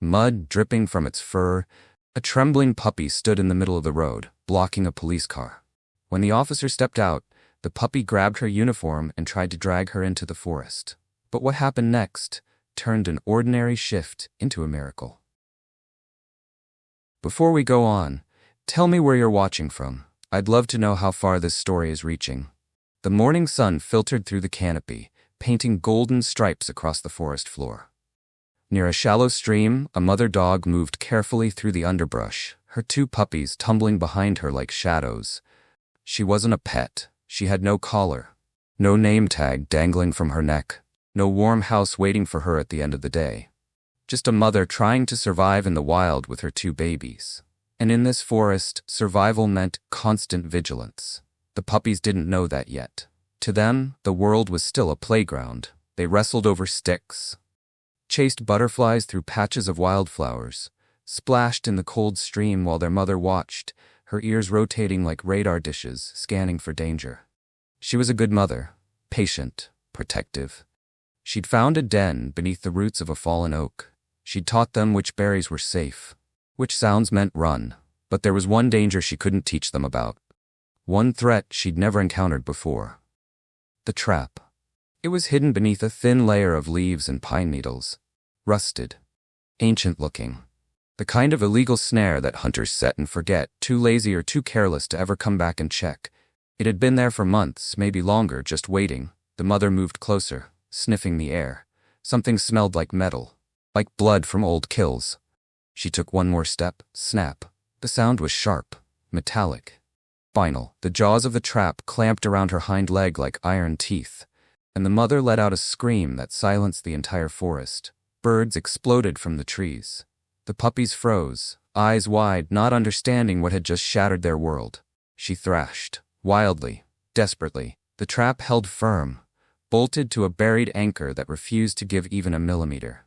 mud dripping from its fur. A trembling puppy stood in the middle of the road, blocking a police car. When the officer stepped out, the puppy grabbed her uniform and tried to drag her into the forest. But what happened next turned an ordinary shift into a miracle. Before we go on, tell me where you're watching from. I'd love to know how far this story is reaching. The morning sun filtered through the canopy, painting golden stripes across the forest floor. Near a shallow stream, a mother dog moved carefully through the underbrush, her two puppies tumbling behind her like shadows. She wasn't a pet. She had no collar, no name tag dangling from her neck, no warm house waiting for her at the end of the day. Just a mother trying to survive in the wild with her two babies. And in this forest, survival meant constant vigilance. The puppies didn't know that yet. To them, the world was still a playground. They wrestled over sticks, chased butterflies through patches of wildflowers, splashed in the cold stream while their mother watched, her ears rotating like radar dishes, scanning for danger. She was a good mother, patient, protective. She'd found a den beneath the roots of a fallen oak. She'd taught them which berries were safe, which sounds meant run. But there was one danger she couldn't teach them about. One threat she'd never encountered before. The trap. It was hidden beneath a thin layer of leaves and pine needles. Rusted. Ancient-looking. The kind of illegal snare that hunters set and forget, too lazy or too careless to ever come back and check. It had been there for months, maybe longer, just waiting. The mother moved closer, sniffing the air. Something smelled like metal, like blood from old kills. She took one more step, snap. The sound was sharp, metallic, final. The jaws of the trap clamped around her hind leg like iron teeth, and the mother let out a scream that silenced the entire forest. Birds exploded from the trees. The puppies froze, eyes wide, not understanding what had just shattered their world. She thrashed, wildly, desperately. The trap held firm, bolted to a buried anchor that refused to give even a millimeter.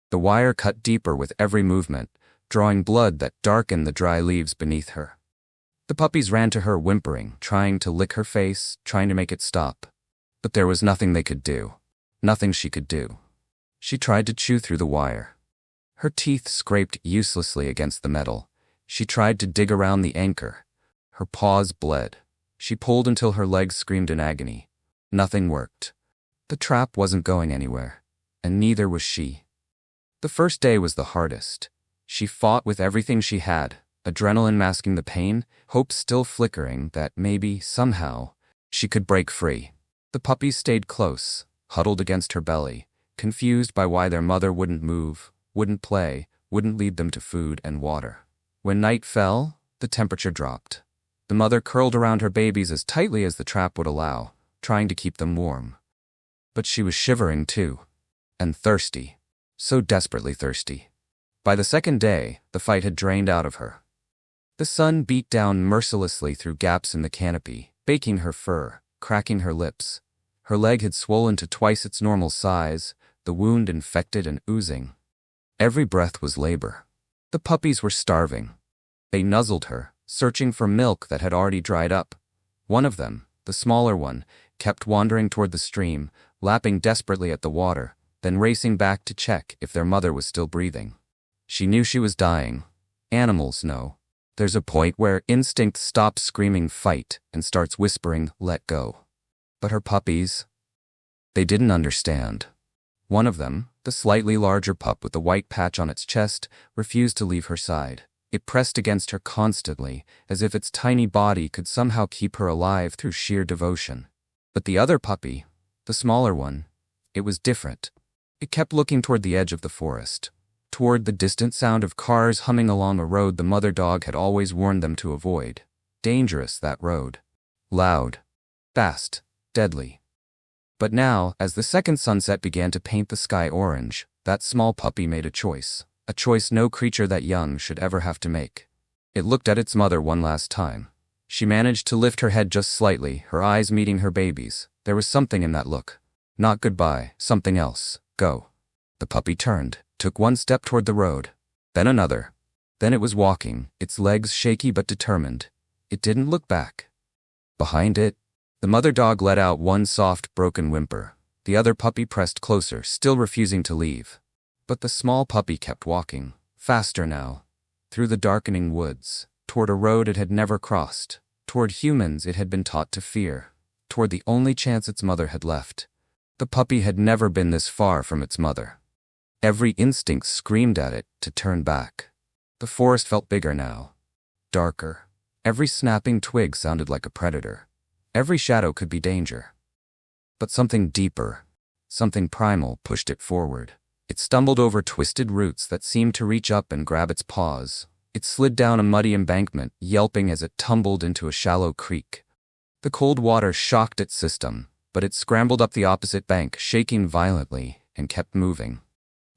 The wire cut deeper with every movement, drawing blood that darkened the dry leaves beneath her. The puppies ran to her whimpering, trying to lick her face, trying to make it stop. But there was nothing they could do. Nothing she could do. She tried to chew through the wire. Her teeth scraped uselessly against the metal. She tried to dig around the anchor. Her paws bled. She pulled until her legs screamed in agony. Nothing worked. The trap wasn't going anywhere, and neither was she. The first day was the hardest. She fought with everything she had, adrenaline masking the pain, hope still flickering that maybe, somehow, she could break free. The puppies stayed close, huddled against her belly, confused by why their mother wouldn't move, wouldn't play, wouldn't lead them to food and water. When night fell, the temperature dropped. The mother curled around her babies as tightly as the trap would allow, trying to keep them warm. But she was shivering too, and thirsty, so desperately thirsty. By the second day, the fight had drained out of her. The sun beat down mercilessly through gaps in the canopy, baking her fur, cracking her lips. Her leg had swollen to twice its normal size, the wound infected and oozing. Every breath was labor. The puppies were starving. They nuzzled her, searching for milk that had already dried up. One of them, the smaller one, kept wandering toward the stream, lapping desperately at the water, then racing back to check if their mother was still breathing. She knew she was dying. Animals know. There's a point where instinct stops screaming fight and starts whispering let go. But her puppies, they didn't understand. One of them, the slightly larger pup with the white patch on its chest, refused to leave her side. It pressed against her constantly, as if its tiny body could somehow keep her alive through sheer devotion. But the other puppy, the smaller one, it was different. It kept looking toward the edge of the forest, toward the distant sound of cars humming along a road the mother dog had always warned them to avoid. Dangerous, that road. Loud. Fast. Deadly. But now, as the second sunset began to paint the sky orange, that small puppy made a choice no creature that young should ever have to make. It looked at its mother one last time. She managed to lift her head just slightly, her eyes meeting her baby's. There was something in that look. Not goodbye, something else. Go. The puppy turned, took one step toward the road, then another. Then it was walking, its legs shaky but determined. It didn't look back. Behind it, the mother dog let out one soft, broken whimper. The other puppy pressed closer, still refusing to leave. But the small puppy kept walking, faster now, through the darkening woods, toward a road it had never crossed, toward humans it had been taught to fear, toward the only chance its mother had left. The puppy had never been this far from its mother. Every instinct screamed at it to turn back. The forest felt bigger now, darker. Every snapping twig sounded like a predator. Every shadow could be danger. But something deeper, something primal pushed it forward. It stumbled over twisted roots that seemed to reach up and grab its paws. It slid down a muddy embankment, yelping as it tumbled into a shallow creek. The cold water shocked its system, but it scrambled up the opposite bank, shaking violently, and kept moving.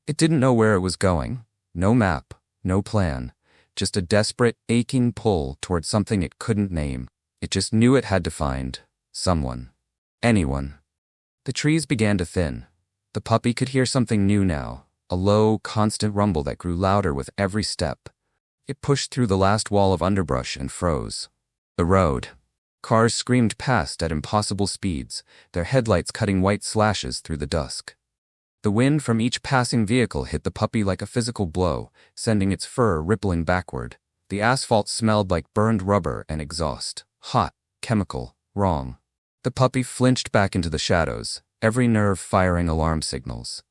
It didn't know where it was going. No map, no plan. Just a desperate, aching pull toward something it couldn't name. It just knew it had to find someone. Anyone. The trees began to thin. The puppy could hear something new now, a low, constant rumble that grew louder with every step. It pushed through the last wall of underbrush and froze. The road. Cars screamed past at impossible speeds, their headlights cutting white slashes through the dusk. The wind from each passing vehicle hit the puppy like a physical blow, sending its fur rippling backward. The asphalt smelled like burned rubber and exhaust. Hot, chemical, wrong. The puppy flinched back into the shadows, every nerve firing alarm signals.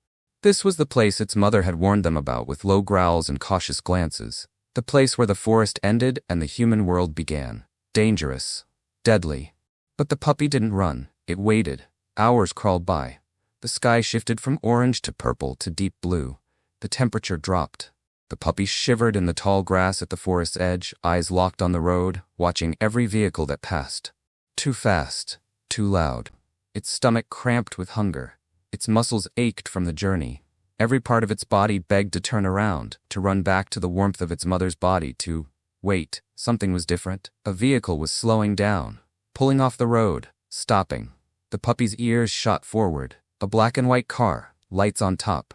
This was the place its mother had warned them about with low growls and cautious glances. The place where the forest ended and the human world began. Dangerous. Deadly. But the puppy didn't run. It waited. Hours crawled by. The sky shifted from orange to purple to deep blue. The temperature dropped. The puppy shivered in the tall grass at the forest's edge, eyes locked on the road, watching every vehicle that passed. Too fast. Too loud. Its stomach cramped with hunger. Its muscles ached from the journey. Every part of its body begged to turn around, to run back to the warmth of its mother's body, to wait. Something was different. A vehicle was slowing down, pulling off the road, stopping. The puppy's ears shot forward. A black and white car, lights on top.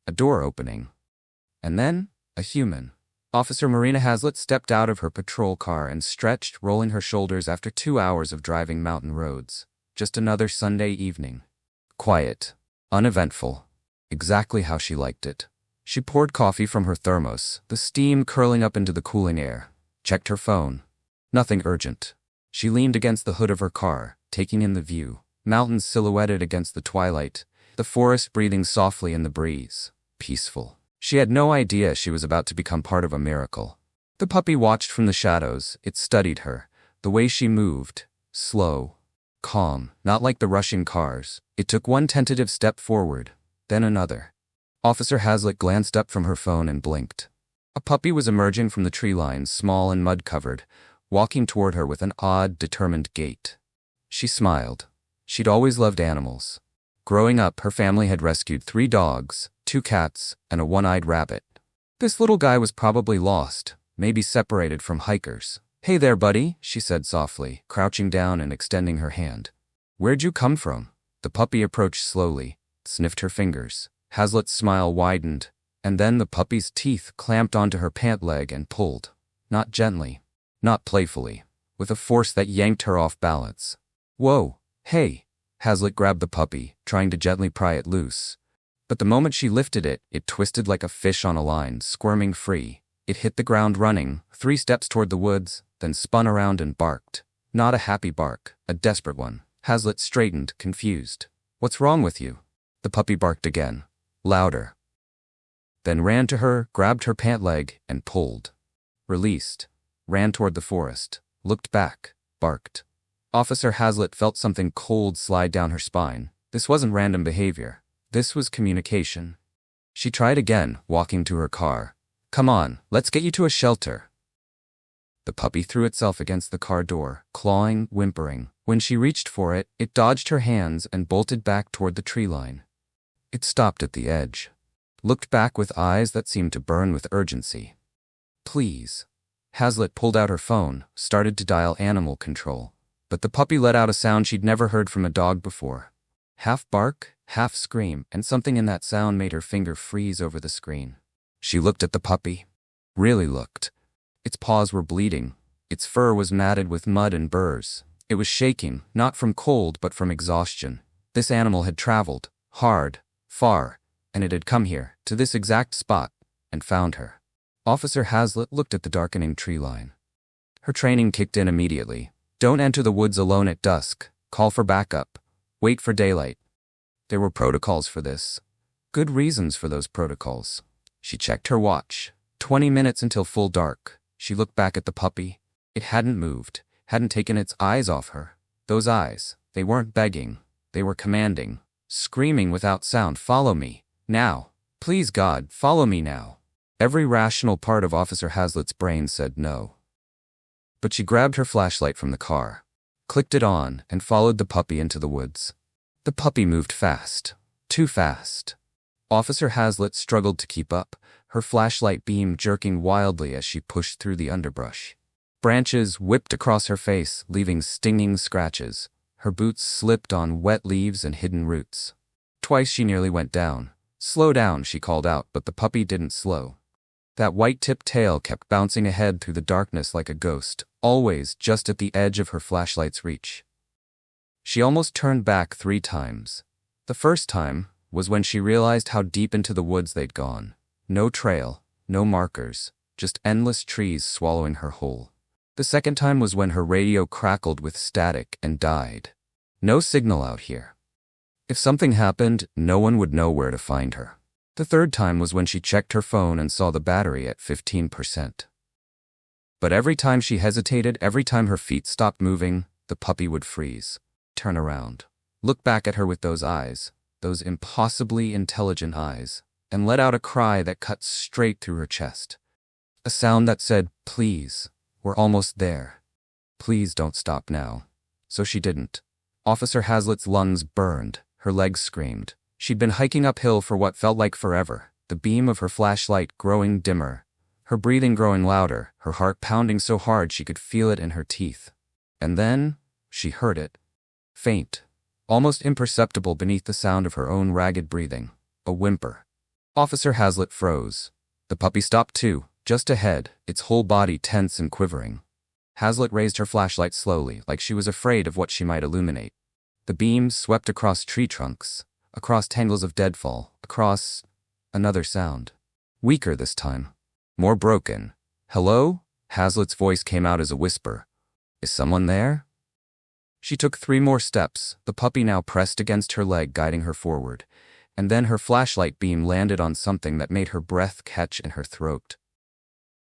A door opening. And then, a human. Officer Marina Haslett stepped out of her patrol car and stretched, rolling her shoulders after 2 hours of driving mountain roads. Just another Sunday evening. Quiet. Uneventful. Exactly how she liked it. She poured coffee from her thermos, the steam curling up into the cooling air. Checked her phone. Nothing urgent. She leaned against the hood of her car, taking in the view. Mountains silhouetted against the twilight. The forest breathing softly in the breeze. Peaceful. She had no idea she was about to become part of a miracle. The puppy watched from the shadows. It studied her. The way she moved. Slow. Calm. Not like the rushing cars. It took one tentative step forward. Then another. Officer Haslett glanced up from her phone and blinked. A puppy was emerging from the tree lines, small and mud-covered, walking toward her with an odd, determined gait. She smiled. She'd always loved animals. Growing up, her family had rescued 3 dogs, 2 cats, and a one-eyed rabbit. This little guy was probably lost, maybe separated from hikers. "Hey there, buddy," she said softly, crouching down and extending her hand. "Where'd you come from?" The puppy approached slowly, sniffed her fingers. Haslett's smile widened, and then the puppy's teeth clamped onto her pant leg and pulled. Not gently, not playfully, with a force that yanked her off balance. "Whoa, hey." Haslett grabbed the puppy, trying to gently pry it loose. But the moment she lifted it, it twisted like a fish on a line, squirming free. It hit the ground running, 3 steps toward the woods, then spun around and barked. Not a happy bark, a desperate one. Haslett straightened, confused. "What's wrong with you?" The puppy barked again, louder. Then ran to her, grabbed her pant leg, and pulled. Released. Ran toward the forest. Looked back. Barked. Officer Haslett felt something cold slide down her spine. This wasn't random behavior. This was communication. She tried again, walking to her car. "Come on, let's get you to a shelter." The puppy threw itself against the car door, clawing, whimpering. When she reached for it, it dodged her hands and bolted back toward the tree line. It stopped at the edge. Looked back with eyes that seemed to burn with urgency. "Please." Haslett pulled out her phone, started to dial animal control. But the puppy let out a sound she'd never heard from a dog before. Half bark, half scream, and something in that sound made her finger freeze over the screen. She looked at the puppy. Really looked. Its paws were bleeding. Its fur was matted with mud and burrs. It was shaking, not from cold but from exhaustion. This animal had traveled, hard, far, and it had come here, to this exact spot, and found her. Officer Haslett looked at the darkening tree line. Her training kicked in immediately. Don't enter the woods alone at dusk. Call for backup. Wait for daylight. There were protocols for this. Good reasons for those protocols. She checked her watch. 20 minutes until full dark. She looked back at the puppy. It hadn't moved, hadn't taken its eyes off her. Those eyes, they weren't begging. They were commanding, screaming without sound, "Follow me, now. Please God, follow me now." Every rational part of Officer Haslett's brain said no. But she grabbed her flashlight from the car, clicked it on, and followed the puppy into the woods. The puppy moved fast. Too fast. Officer Haslett struggled to keep up, her flashlight beam jerking wildly as she pushed through the underbrush. Branches whipped across her face, leaving stinging scratches. Her boots slipped on wet leaves and hidden roots. Twice she nearly went down. "Slow down," she called out, but the puppy didn't slow. That white-tipped tail kept bouncing ahead through the darkness like a ghost, always just at the edge of her flashlight's reach. She almost turned back 3 times. The first time was when she realized how deep into the woods they'd gone. No trail, no markers, just endless trees swallowing her whole. The second time was when her radio crackled with static and died. No signal out here. If something happened, no one would know where to find her. The third time was when she checked her phone and saw the battery at 15%. But every time she hesitated, every time her feet stopped moving, the puppy would freeze, turn around, look back at her with those eyes, those impossibly intelligent eyes, and let out a cry that cut straight through her chest. A sound that said, "Please, we're almost there. Please don't stop now." So she didn't. Officer Haslett's lungs burned, her legs screamed. She'd been hiking uphill for what felt like forever, the beam of her flashlight growing dimmer, her breathing growing louder, her heart pounding so hard she could feel it in her teeth. And then, she heard it. Faint, almost imperceptible beneath the sound of her own ragged breathing. A whimper. Officer Haslett froze. The puppy stopped too, just ahead, its whole body tense and quivering. Haslett raised her flashlight slowly, like she was afraid of what she might illuminate. The beams swept across tree trunks, across tangles of deadfall, across another sound. Weaker this time. More broken. "Hello?" Haslett's voice came out as a whisper. "Is someone there?" She took 3 more steps, the puppy now pressed against her leg, guiding her forward. And then her flashlight beam landed on something that made her breath catch in her throat.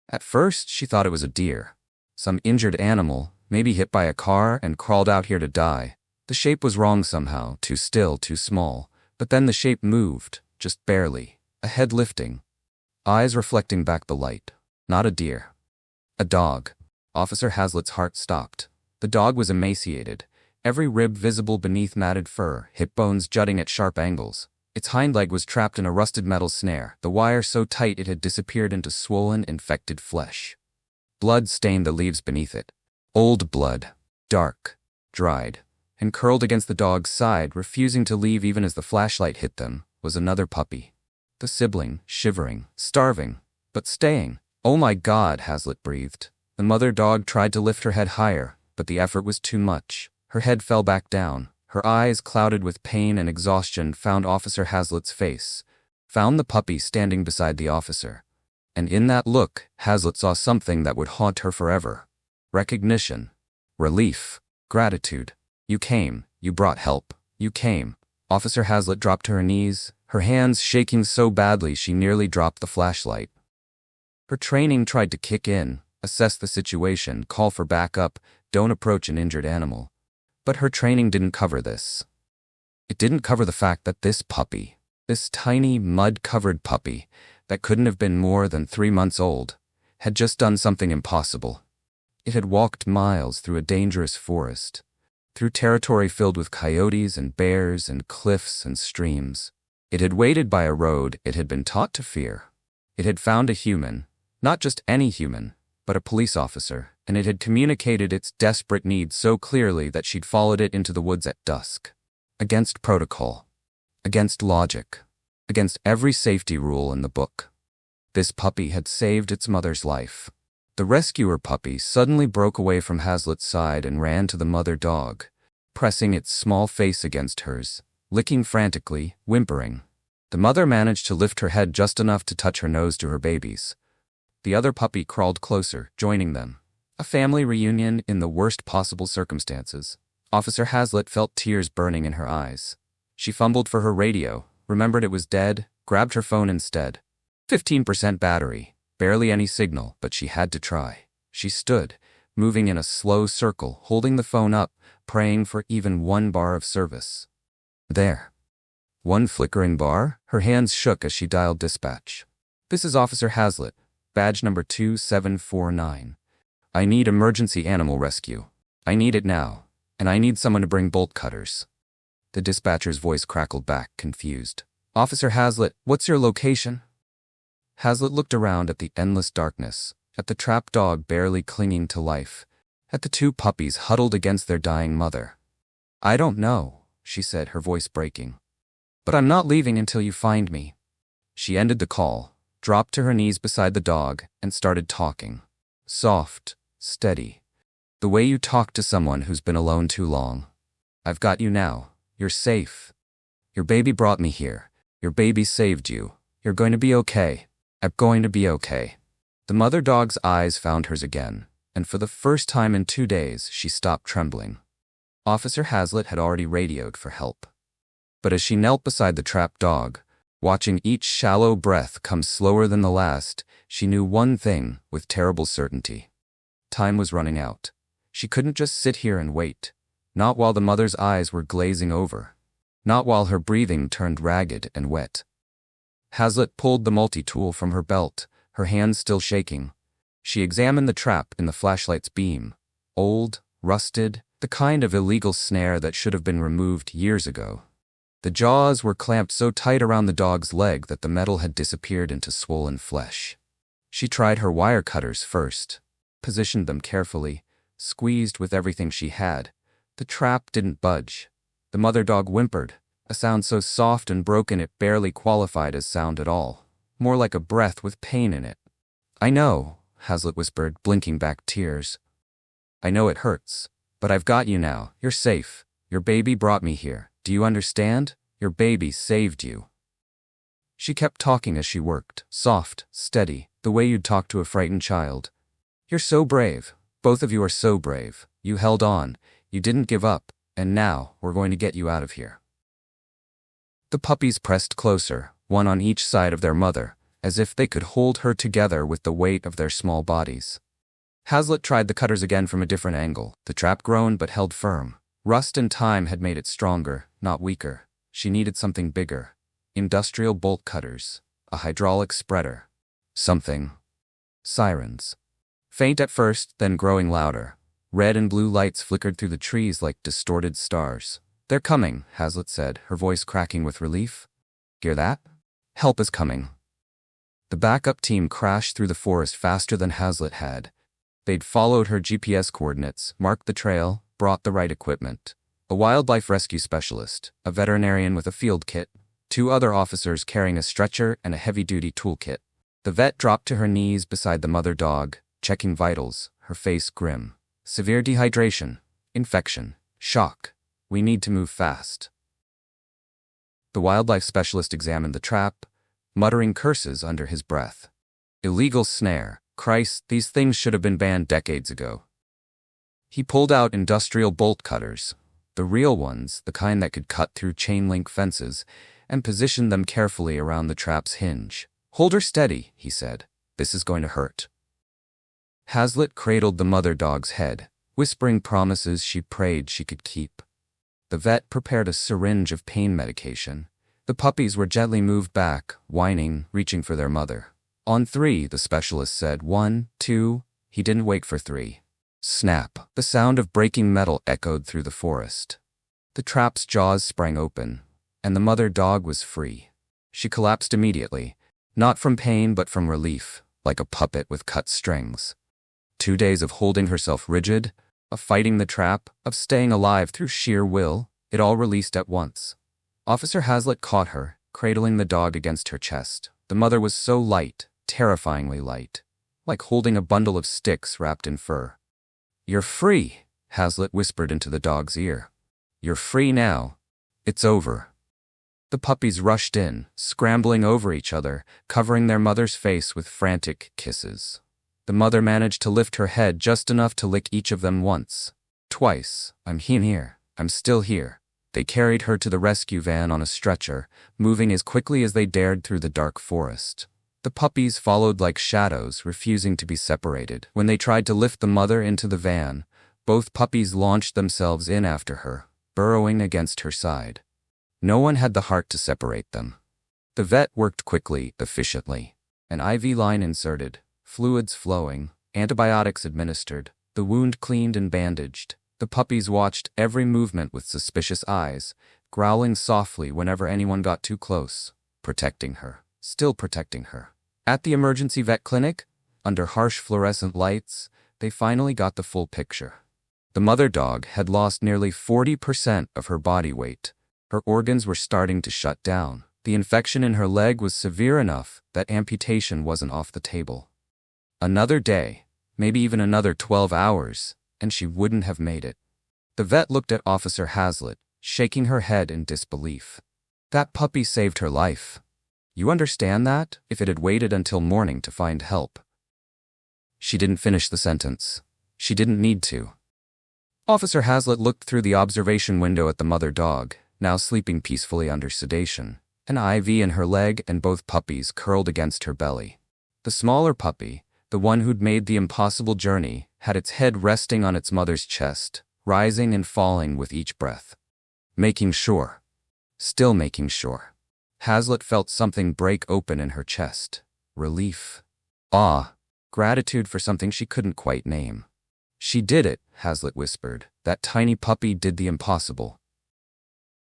At first, she thought it was a deer. Some injured animal, maybe hit by a car and crawled out here to die. The shape was wrong somehow, too still, too small. But then the shape moved, just barely, a head lifting, eyes reflecting back the light. Not a deer. A dog. Officer Haslett's heart stopped. The dog was emaciated, every rib visible beneath matted fur, hip bones jutting at sharp angles. Its hind leg was trapped in a rusted metal snare, the wire so tight it had disappeared into swollen, infected flesh. Blood stained the leaves beneath it. Old blood. Dark. Dried. And curled against the dog's side, refusing to leave even as the flashlight hit them, was another puppy. The sibling, shivering, starving, but staying. "Oh my God," Haslett breathed. The mother dog tried to lift her head higher, but the effort was too much. Her head fell back down. Her eyes, clouded with pain and exhaustion, found Officer Haslett's face, found the puppy standing beside the officer. And in that look, Haslett saw something that would haunt her forever. Recognition. Relief. Gratitude. "You came. You brought help. You came." Officer Haslett dropped to her knees, her hands shaking so badly she nearly dropped the flashlight. Her training tried to kick in, assess the situation, call for backup, don't approach an injured animal. But her training didn't cover this. It didn't cover the fact that this puppy, this tiny, mud-covered puppy, that couldn't have been more than 3 months old, had just done something impossible. It had walked miles through a dangerous forest, through territory filled with coyotes and bears and cliffs and streams. It had waited by a road it had been taught to fear. It had found a human, not just any human, but a police officer, and it had communicated its desperate need so clearly that she'd followed it into the woods at dusk. Against protocol. Against logic. Against every safety rule in the book. This puppy had saved its mother's life. The rescuer puppy suddenly broke away from Haslett's side and ran to the mother dog, pressing its small face against hers, licking frantically, whimpering. The mother managed to lift her head just enough to touch her nose to her babies. The other puppy crawled closer, joining them. A family reunion in the worst possible circumstances. Officer Haslett felt tears burning in her eyes. She fumbled for her radio, remembered it was dead, grabbed her phone instead. 15% battery, barely any signal, but she had to try. She stood, moving in a slow circle, holding the phone up, praying for even 1 bar of service. There. 1 flickering bar? Her hands shook as she dialed dispatch. This is Officer Haslett, badge number 2749. I need emergency animal rescue. I need it now, and I need someone to bring bolt cutters. The dispatcher's voice crackled back, confused. Officer Haslett, what's your location? Haslett looked around at the endless darkness, at the trapped dog barely clinging to life, at the 2 puppies huddled against their dying mother. I don't know, she said, her voice breaking. But I'm not leaving until you find me. She ended the call, dropped to her knees beside the dog, and started talking. Soft, steady. The way you talk to someone who's been alone too long. I've got you now. You're safe. Your baby brought me here. Your baby saved you. You're going to be okay. I'm going to be okay. The mother dog's eyes found hers again, and for the first time in 2 days, she stopped trembling. Officer Haslett had already radioed for help. But as she knelt beside the trapped dog, watching each shallow breath come slower than the last, she knew one thing with terrible certainty. Time was running out. She couldn't just sit here and wait. Not while the mother's eyes were glazing over. Not while her breathing turned ragged and wet. Haslett pulled the multi-tool from her belt, her hands still shaking. She examined the trap in the flashlight's beam. Old, rusted, the kind of illegal snare that should have been removed years ago. The jaws were clamped so tight around the dog's leg that the metal had disappeared into swollen flesh. She tried her wire cutters first, positioned them carefully, squeezed with everything she had. The trap didn't budge. The mother dog whimpered, a sound so soft and broken it barely qualified as sound at all, more like a breath with pain in it. I know, Haslett whispered, blinking back tears. I know it hurts, but I've got you now. You're safe. Your baby brought me here. Do you understand? Your baby saved you. She kept talking as she worked, soft, steady, the way you'd talk to a frightened child. You're so brave. Both of you are so brave. You held on. You didn't give up. And now, we're going to get you out of here. The puppies pressed closer, one on each side of their mother, as if they could hold her together with the weight of their small bodies. Haslett tried the cutters again from a different angle. The trap groaned but held firm. Rust and time had made it stronger, not weaker. She needed something bigger. Industrial bolt cutters. A hydraulic spreader. Something. Sirens. Faint at first, then growing louder. Red and blue lights flickered through the trees like distorted stars. They're coming, Haslett said, her voice cracking with relief. Hear that? Help is coming. The backup team crashed through the forest faster than Haslett had. They'd followed her GPS coordinates, marked the trail, brought the right equipment. A wildlife rescue specialist, a veterinarian with a field kit, 2 other officers carrying a stretcher and a heavy-duty toolkit. The vet dropped to her knees beside the mother dog, checking vitals, her face grim. Severe dehydration, infection, shock. We need to move fast. The wildlife specialist examined the trap, muttering curses under his breath. Illegal snare. Christ, these things should have been banned decades ago. He pulled out industrial bolt cutters, the real ones, the kind that could cut through chain-link fences, and positioned them carefully around the trap's hinge. Hold her steady, he said. This is going to hurt. Haslett cradled the mother dog's head, whispering promises she prayed she could keep. The vet prepared a syringe of pain medication. The puppies were gently moved back, whining, reaching for their mother. On 3, the specialist said. 1, 2, he didn't wait for 3. Snap. The sound of breaking metal echoed through the forest. The trap's jaws sprang open, and the mother dog was free. She collapsed immediately, not from pain but from relief, like a puppet with cut strings. 2 days of holding herself rigid, of fighting the trap, of staying alive through sheer will, it all released at once. Officer Haslett caught her, cradling the dog against her chest. The mother was so light, terrifyingly light, like holding a bundle of sticks wrapped in fur. You're free, Haslett whispered into the dog's ear. You're free now. It's over. The puppies rushed in, scrambling over each other, covering their mother's face with frantic kisses. The mother managed to lift her head just enough to lick each of them once. Twice. "I'm here. I'm still here." They carried her to the rescue van on a stretcher, moving as quickly as they dared through the dark forest. The puppies followed like shadows, refusing to be separated. When they tried to lift the mother into the van, both puppies launched themselves in after her, burrowing against her side. No one had the heart to separate them. The vet worked quickly, efficiently. An IV line inserted, fluids flowing, antibiotics administered, the wound cleaned and bandaged. The puppies watched every movement with suspicious eyes, growling softly whenever anyone got too close, protecting her, still protecting her. At the emergency vet clinic, under harsh fluorescent lights, they finally got the full picture. The mother dog had lost nearly 40% of her body weight. Her organs were starting to shut down. The infection in her leg was severe enough that amputation wasn't off the table. Another day, maybe even another 12 hours, and she wouldn't have made it. The vet looked at Officer Haslett, shaking her head in disbelief. "That puppy saved her life. You understand that? If it had waited until morning to find help." She didn't finish the sentence. She didn't need to. Officer Haslett looked through the observation window at the mother dog, now sleeping peacefully under sedation, an IV in her leg and both puppies curled against her belly. The smaller puppy, the one who'd made the impossible journey, had its head resting on its mother's chest, rising and falling with each breath. Making sure. Still making sure. Haslett felt something break open in her chest. Relief. Awe. Gratitude for something she couldn't quite name. "She did it," Haslett whispered. "That tiny puppy did the impossible."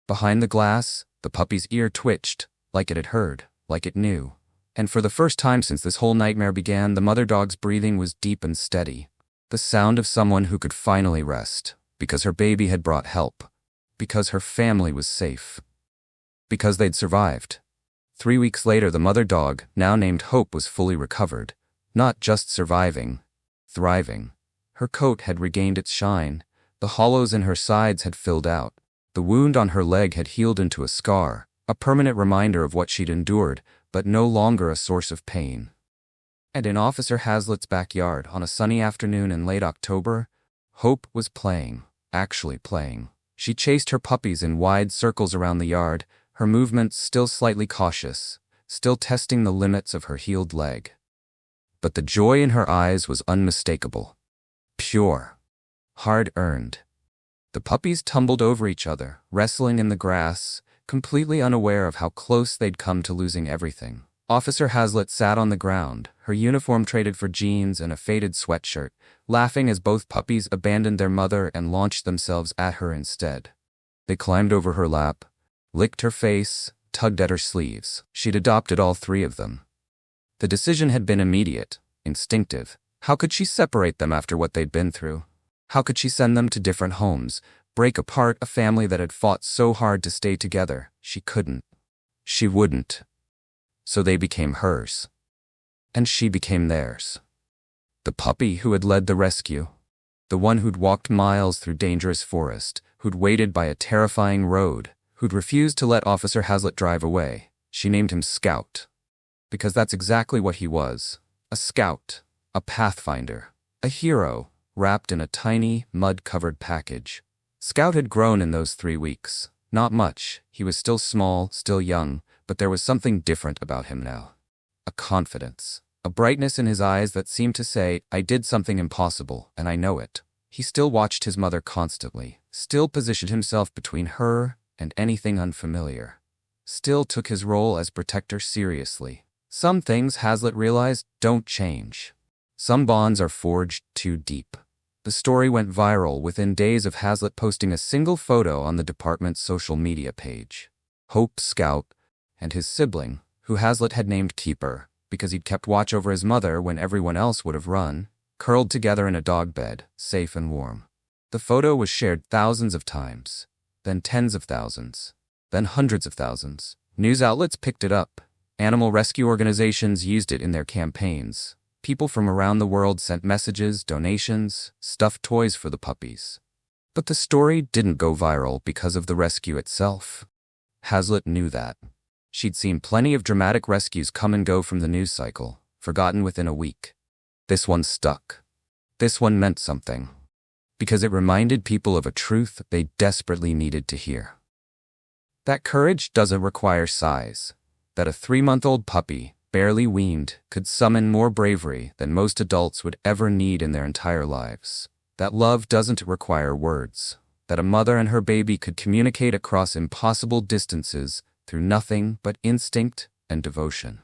Behind the glass, the puppy's ear twitched, like it had heard, like it knew. And for the first time since this whole nightmare began, the mother dog's breathing was deep and steady. The sound of someone who could finally rest, because her baby had brought help, because her family was safe, because they'd survived. 3 weeks later, the mother dog, now named Hope, was fully recovered. Not just surviving, thriving. Her coat had regained its shine, the hollows in her sides had filled out, the wound on her leg had healed into a scar, a permanent reminder of what she'd endured, but no longer a source of pain. And in Officer Haslett's backyard, on a sunny afternoon in late October, Hope was playing, actually playing. She chased her puppies in wide circles around the yard, her movements still slightly cautious, still testing the limits of her healed leg. But the joy in her eyes was unmistakable. Pure. Hard-earned. The puppies tumbled over each other, wrestling in the grass, completely unaware of how close they'd come to losing everything. Officer Haslett sat on the ground, her uniform traded for jeans and a faded sweatshirt, laughing as both puppies abandoned their mother and launched themselves at her instead. They climbed over her lap, licked her face, tugged at her sleeves. She'd adopted all 3 of them. The decision had been immediate, instinctive. How could she separate them after what they'd been through? How could she send them to different homes, break apart a family that had fought so hard to stay together? She couldn't. She wouldn't. So they became hers. And she became theirs. The puppy who had led the rescue. The one who'd walked miles through dangerous forest, who'd waited by a terrifying road, who'd refused to let Officer Haslett drive away. She named him Scout. Because that's exactly what he was. A scout. A pathfinder. A hero, wrapped in a tiny, mud-covered package. Scout had grown in those 3 weeks. Not much. He was still small, still young, but there was something different about him now. A confidence. A brightness in his eyes that seemed to say, "I did something impossible, and I know it." He still watched his mother constantly, still positioned himself between her and anything unfamiliar, still took his role as protector seriously. Some things, Haslett realized, don't change. Some bonds are forged too deep. The story went viral within days of Haslett posting a single photo on the department's social media page. Hope, Scout, and his sibling, who Haslett had named Keeper, because he'd kept watch over his mother when everyone else would have run, curled together in a dog bed, safe and warm. The photo was shared thousands of times, then tens of thousands, then hundreds of thousands. News outlets picked it up. Animal rescue organizations used it in their campaigns. People from around the world sent messages, donations, stuffed toys for the puppies. But the story didn't go viral because of the rescue itself. Haslett knew that. She'd seen plenty of dramatic rescues come and go from the news cycle, forgotten within a week. This one stuck. This one meant something. Because it reminded people of a truth they desperately needed to hear. That courage doesn't require size. That a 3-month-old puppy, barely weaned, could summon more bravery than most adults would ever need in their entire lives. That love doesn't require words. That a mother and her baby could communicate across impossible distances through nothing but instinct and devotion.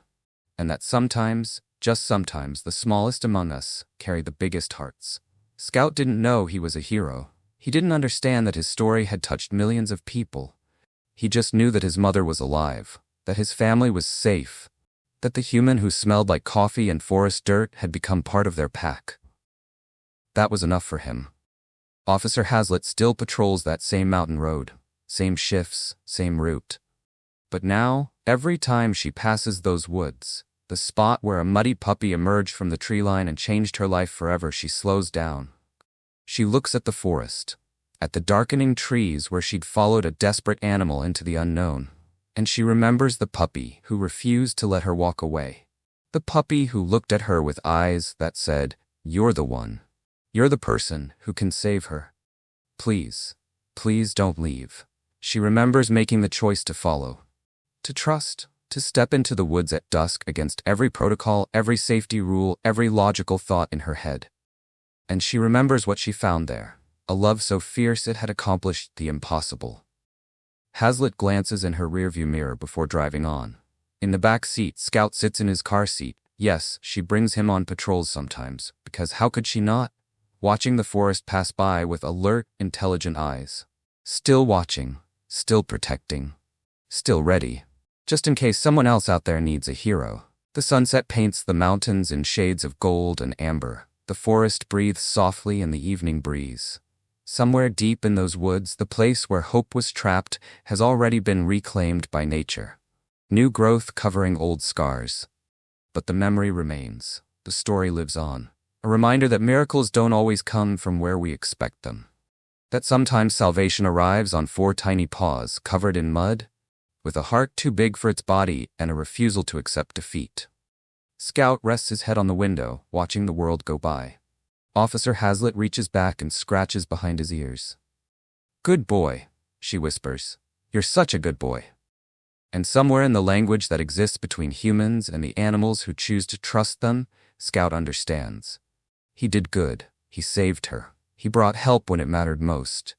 And that sometimes, just sometimes, the smallest among us carry the biggest hearts. Scout didn't know he was a hero. He didn't understand that his story had touched millions of people. He just knew that his mother was alive, that his family was safe, that the human who smelled like coffee and forest dirt had become part of their pack. That was enough for him. Officer Haslett still patrols that same mountain road, same shifts, same route. But now, every time she passes those woods, the spot where a muddy puppy emerged from the tree line and changed her life forever, she slows down. She looks at the forest, at the darkening trees where she'd followed a desperate animal into the unknown, and she remembers the puppy who refused to let her walk away. The puppy who looked at her with eyes that said, "You're the one. You're the person who can save her. Please, please don't leave." She remembers making the choice to follow, to trust, to step into the woods at dusk against every protocol, every safety rule, every logical thought in her head. And she remembers what she found there, a love so fierce it had accomplished the impossible. Haslett glances in her rearview mirror before driving on. In the back seat, Scout sits in his car seat. Yes, she brings him on patrols sometimes, because how could she not? Watching the forest pass by with alert, intelligent eyes. Still watching, still protecting, still ready. Just in case someone else out there needs a hero. The sunset paints the mountains in shades of gold and amber. The forest breathes softly in the evening breeze. Somewhere deep in those woods, the place where hope was trapped has already been reclaimed by nature. New growth covering old scars. But the memory remains. The story lives on. A reminder that miracles don't always come from where we expect them. That sometimes salvation arrives on 4 tiny paws covered in mud, with a heart too big for its body and a refusal to accept defeat. Scout rests his head on the window, watching the world go by. Officer Haslett reaches back and scratches behind his ears. "Good boy," she whispers. "You're such a good boy." And somewhere in the language that exists between humans and the animals who choose to trust them, Scout understands. He did good. He saved her. He brought help when it mattered most.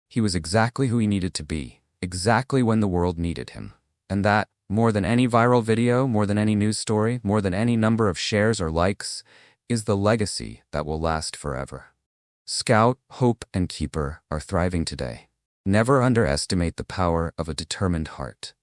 He was exactly who he needed to be. Exactly when the world needed him. And that, more than any viral video, more than any news story, more than any number of shares or likes, is the legacy that will last forever. Scout, Hope, and Keeper are thriving today. Never underestimate the power of a determined heart.